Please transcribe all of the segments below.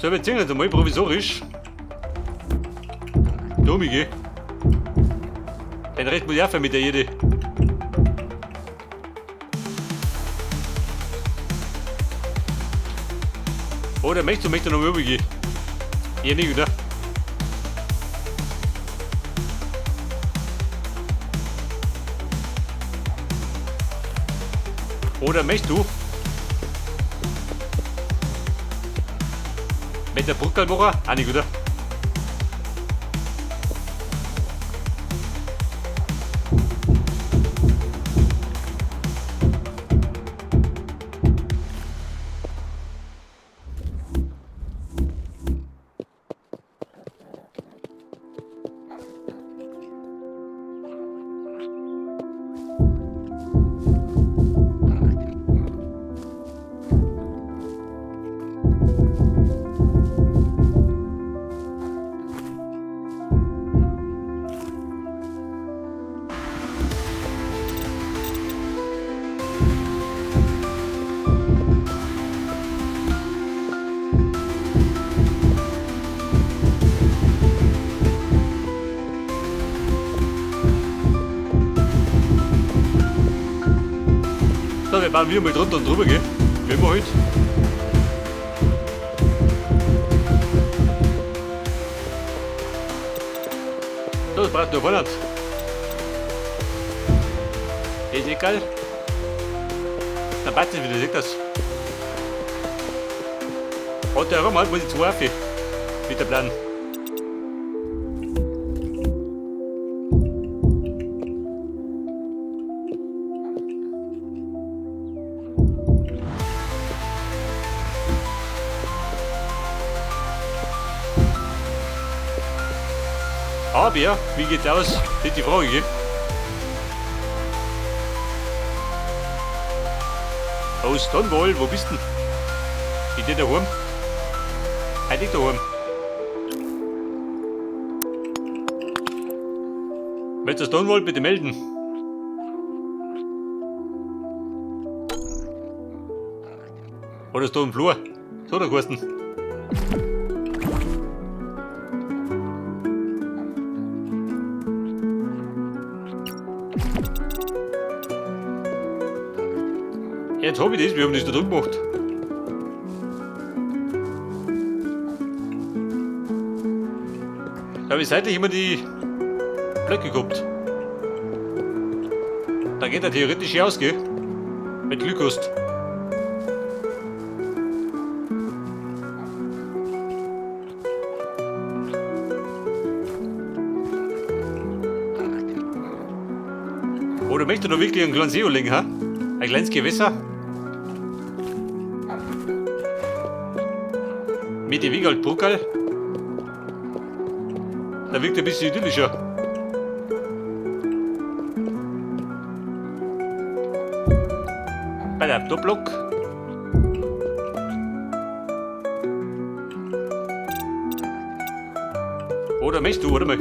So, wir ziehen jetzt einmal provisorisch. Domi, geh. Den Rest muss ich auch mit der jede. Oder möchtest du noch rübergehen? Hier nicht, oder? Oder möchtest du mit der Brücke machen? Auch nicht, oder? So, wir bauen wieder mal drunter und drüber, gell? Wenn wir halt. So, das braucht nur 100. Ist egal. Dann passt es wieder, seht das. Und der Raum halt muss ich zu werfen. Mit der Plan. Aber ja, wie geht's aus? Das ist die Frage, gell? Aus Stonewall, wo bist du? Ist der daheim? Halt nicht daheim. Willst du Stonewall bitte melden? Oder ist da im Flur? So, der Carsten. Jetzt hab ich das, wir haben das da drüben gemacht. Da habe ich seitlich immer die Blöcke gehabt. Da geht er theoretisch hier aus, gell? Wenn du Glück hast. Oder möchtest du noch wirklich einen kleinen See anlegen, ha? Ein kleines Gewässer? Mit dem Weg halt Bruckerl. Da wirkt ein bisschen idyllischer. Bei der Dopplock. Oder möchtest du, warte mal.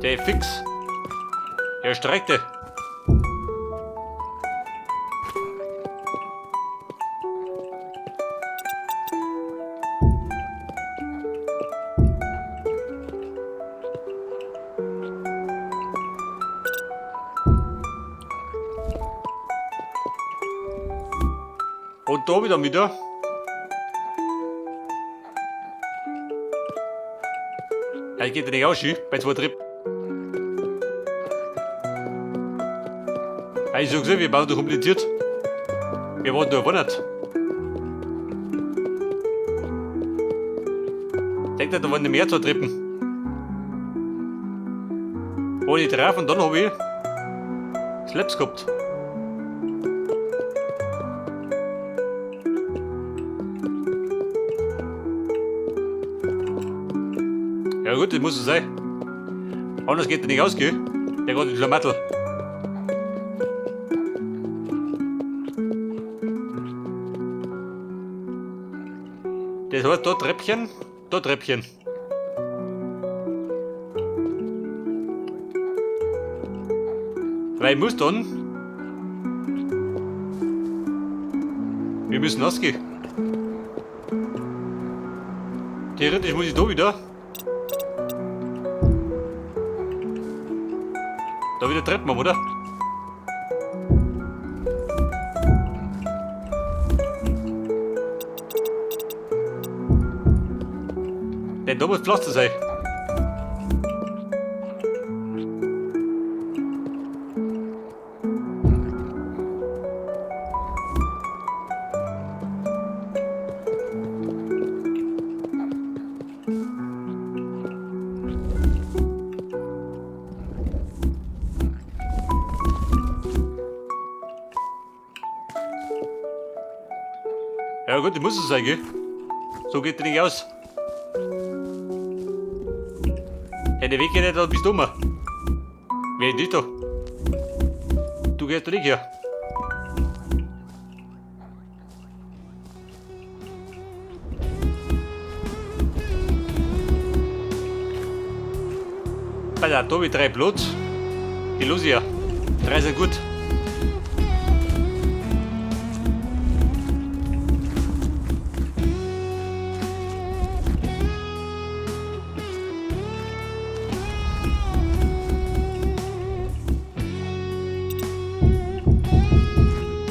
Der ist fix. Er streckte. Und da wieder. Er geht ja nicht aus, bei 2 Trip. Ich sag so, wir bauen doch kompliziert. Wir warten nur 100. Denkt ihr, da waren mehr 2 Treppen. Ohne drauf und dann habe ich Slaps gehabt. Ja gut, das muss so sein. Anders geht der nicht aus, gell? Der geht in den Schlamattel. Das heißt, da Treppchen, da Treppchen. Weil ich muss dann Wir müssen ausgehen. Theoretisch muss ich da wieder. Da wieder Treppen haben, oder? Denn da muss Pflaster sein. Ja gut, die muss es sein, gell? So geht der nicht aus. Ja, der Weg geht nicht, dann bist du dummer. Wer ist nicht da? Du gehst da nicht her. Bei der Tobi 3 Blut. Die los ja. 3 sind gut.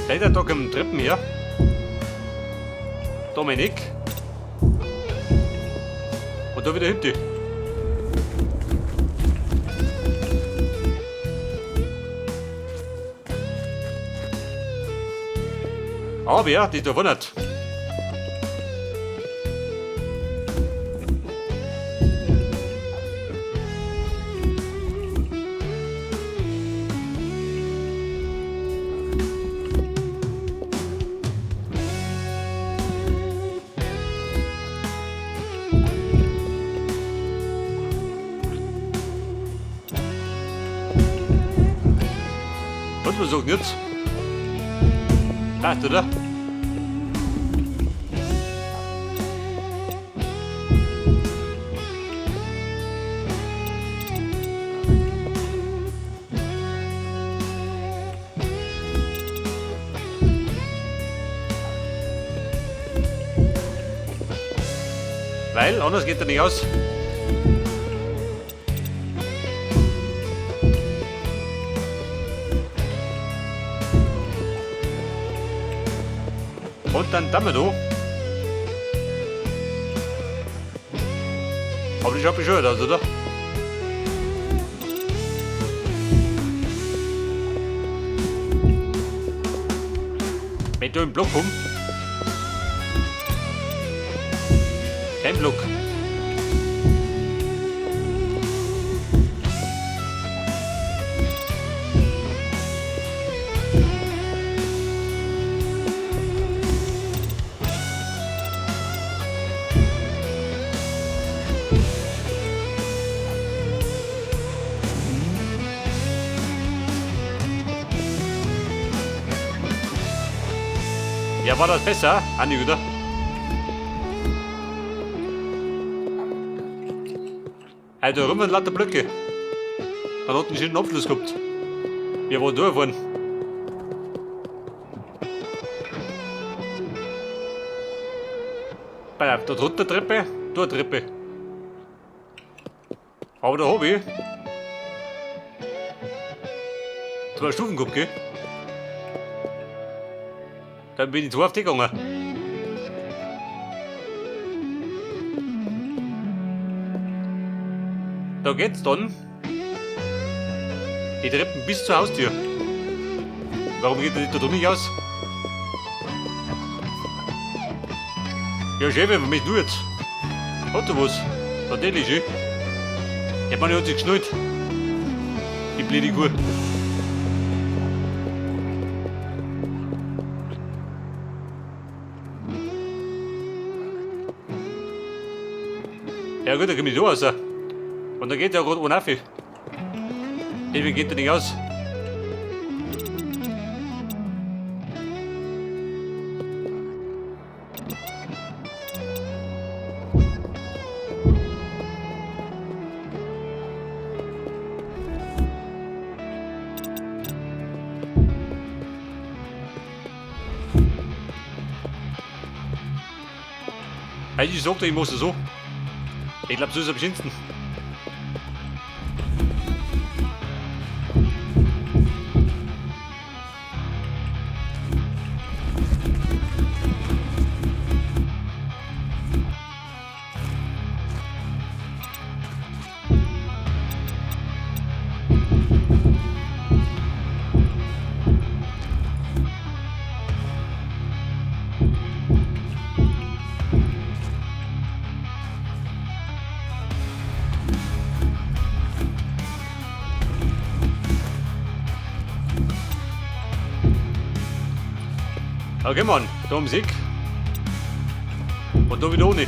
Leider da kommen Treppen her. Dominik. Und da wieder hinten. Aber ja, die da wundert. Und versuchen jetzt. Passt, oder? Weil, anders geht er nicht aus. Und dann Damme da. Aber die schaut bescheuert aus, oder? Wenn du im Block kommst. Kein Block. Ja, war das besser, Andi, oder? Also rum und lauter Blöcke. Dann hat einen schönen Abschluss gehabt. Wir waren durchgefahren. Da drunter Treppe, da eine Treppe. Aber da habe ich 2 Stufen gehabt, gell? Dann bin ich 2 auf die gegangen. Da geht's dann die Treppen bis zur Haustür. Warum geht der da nicht aus? Ja, schön, wenn man mich nur jetzt. Hat er was? Natürlich, schön. Ja, man hat sich geschnallt. Die blöde Kuh. Ja gut, dann komme ich da raus. Und dann geht der gerade ohne auf. Irgendwie geht der nicht aus. Ich sagte, ich muss so. Ich glaube, so ist es am schönsten. Okay, Mann, da Musik. Und da wieder ohne.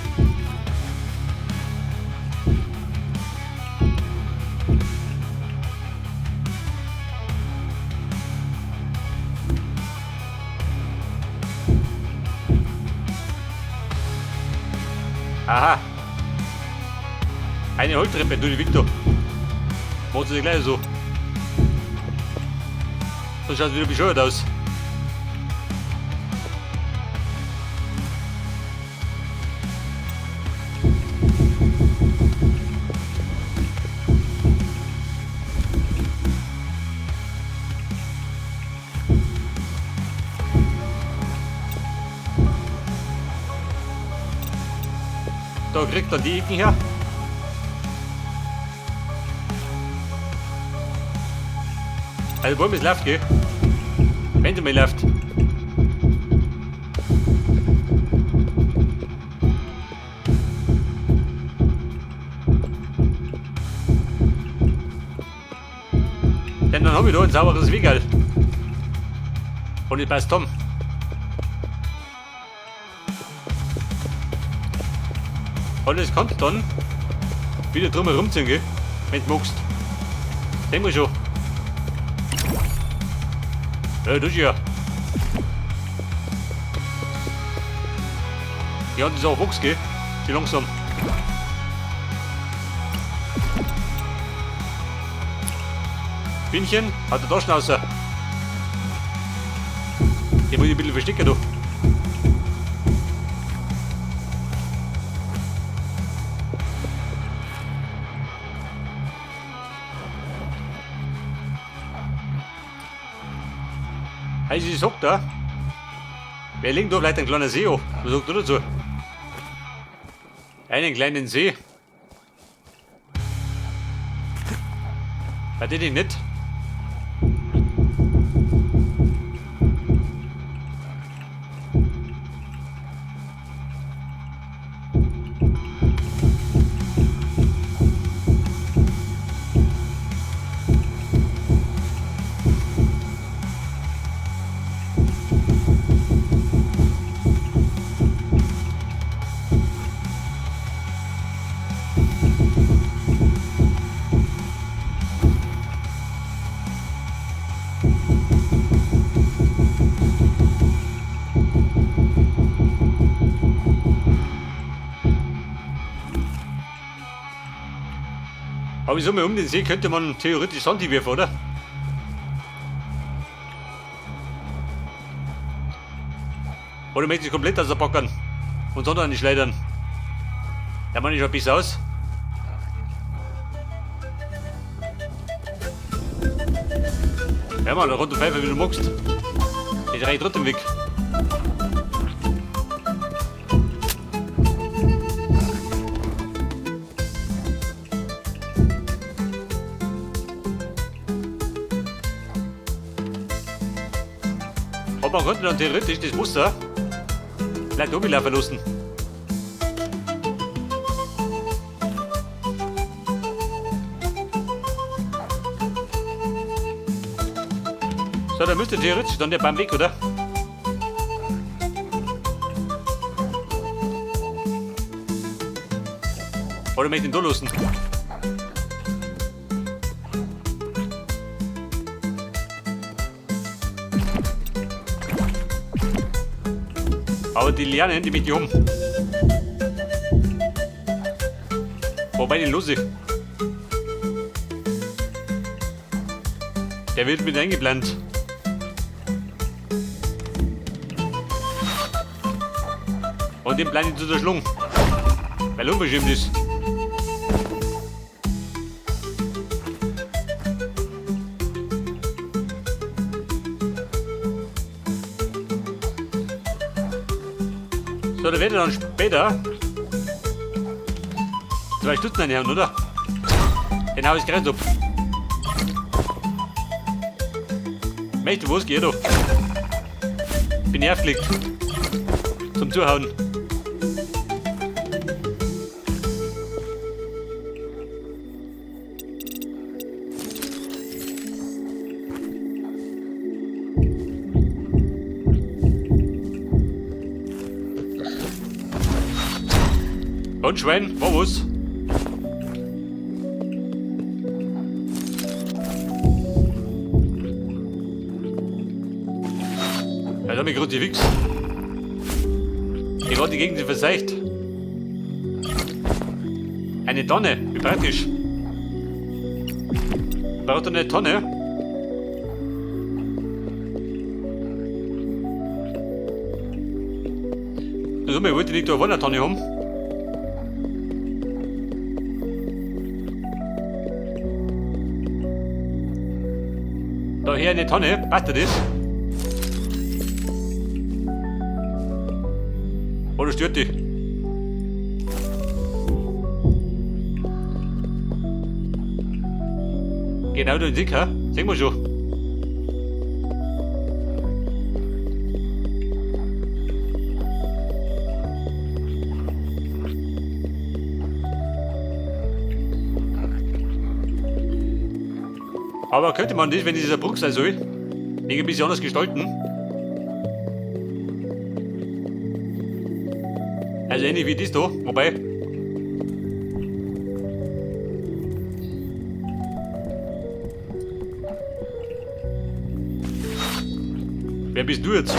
Aha. Eine Holztreppe, du die Victor. Machst du dir gleich so. So schaut es wieder bescheuert aus. Da kriegt er die Ecken her. Also wollen wir es läuft, gell? Wenn du mal läuft. Denn dann haben wir da ein sauberes Wegel. Und ich passt Tom. Alles kannst du dann wieder drum herumziehen, gell? Wenn du magst. Denk mal schon. Ja, das ja. Die hat das auch Wuchs, gell? Die langsam. Bienchen hat er da Schnauzer. Die muss ich ein bisschen verstecken, du. Hey, sie sagt da. Wer liegt da vielleicht ein kleiner See an? Was sagt du dazu? Einen kleinen See. Hat die nicht? Aber ich sag mal, um den See könnte man theoretisch Sand werfen, oder? Oder möchte ich komplett aus der Backern und Sand an die Schleudern? Ja, man, ich schon besser aus. Ja, man, da kannst du pfeifen, wie du magst. Ich reiche trotzdem weg. Aber man könnte dann theoretisch das Muster vielleicht umlaufen lassen. So, da müsste theoretisch dann der Baum weg, oder? Oder möchte ich ihn da lassen? Aber die Lianen, die mit die um. Wobei den los ich. Der wird mit eingeplant. Und den plane ich zu der Schlung. Weil unbestimmt ist. So, da wird er dann später 2 Stunden einhauen, oder? Den hau ich gerade ab. Möchtest du was? Geh doch. Bin nervgelegt. Zum Zuhauen. Und Schwein, war was? Da hab ich gerade die Wichs. Ich war die Gegend verseicht. Eine Tonne, wie praktisch. Braucht er eine Tonne? Also, ich wollte nicht da eine Tonne haben. Daher eine Tonne, passt das? Oder stört die? Genau den Sick, ha? Sehen wir schon. Aber könnte man das, wenn dieser Bruch sein soll, irgendwie ein bisschen anders gestalten? Also ähnlich wie das da, wobei. Wer bist du jetzt?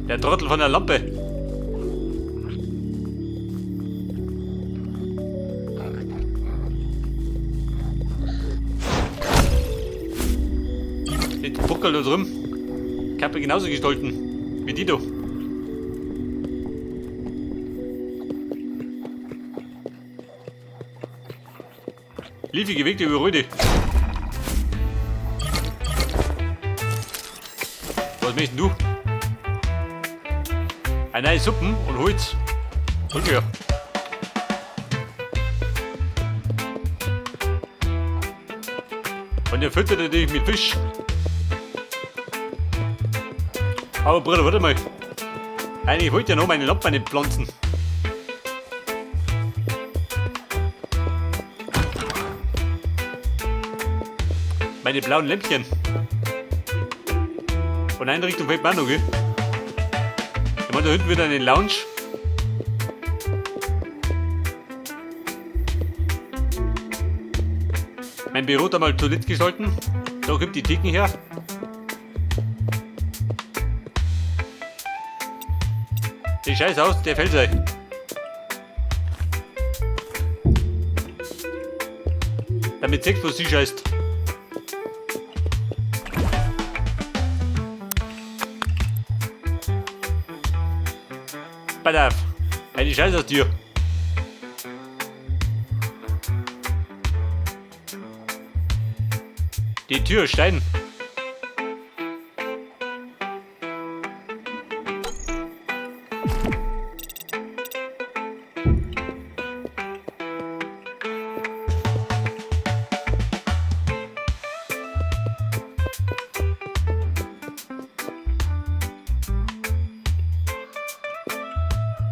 Der Trottel von der Lampe. Die buckelt da drum. Kann man genauso gestalten wie die da. Liefe gewegte über Röde. Was möchtest du? Eine neue Suppen und Holz. Und ja. Und ihr füttert natürlich mit Fisch. Aber Bruder, warte mal. Eigentlich wollte ich ja noch meine Lampe nicht pflanzen. Meine blauen Lämpchen. Von einer Richtung fällt mir auch noch, gell? Ich meine, da hinten wieder eine Lounge. Mein Büro da mal Toilette gestalten. Da kommt die Theken her. Die Scheiß aus, der fällt sein. Damit siehst du, was sie scheißt. Pass auf, eine Scheiße aus dir. Die Tür ist Stein.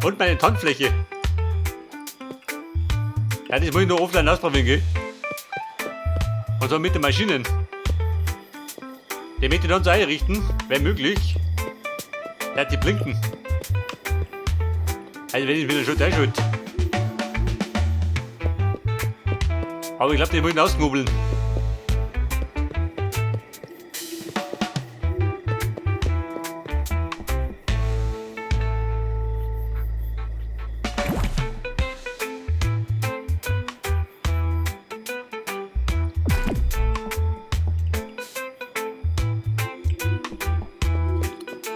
Und meine Tonnenfläche. Ja, das muss ich nur offline ausprobieren, gell? Und so mit den Maschinen. Die möchte ich dann so einrichten, wenn möglich. Ja, die blinken. Also wenn ich wieder schon einschalte. Aber ich glaube, die muss ich ausknobeln.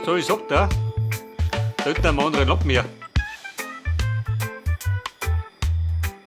So, ich sag da unten haben wir andere Lappen mehr.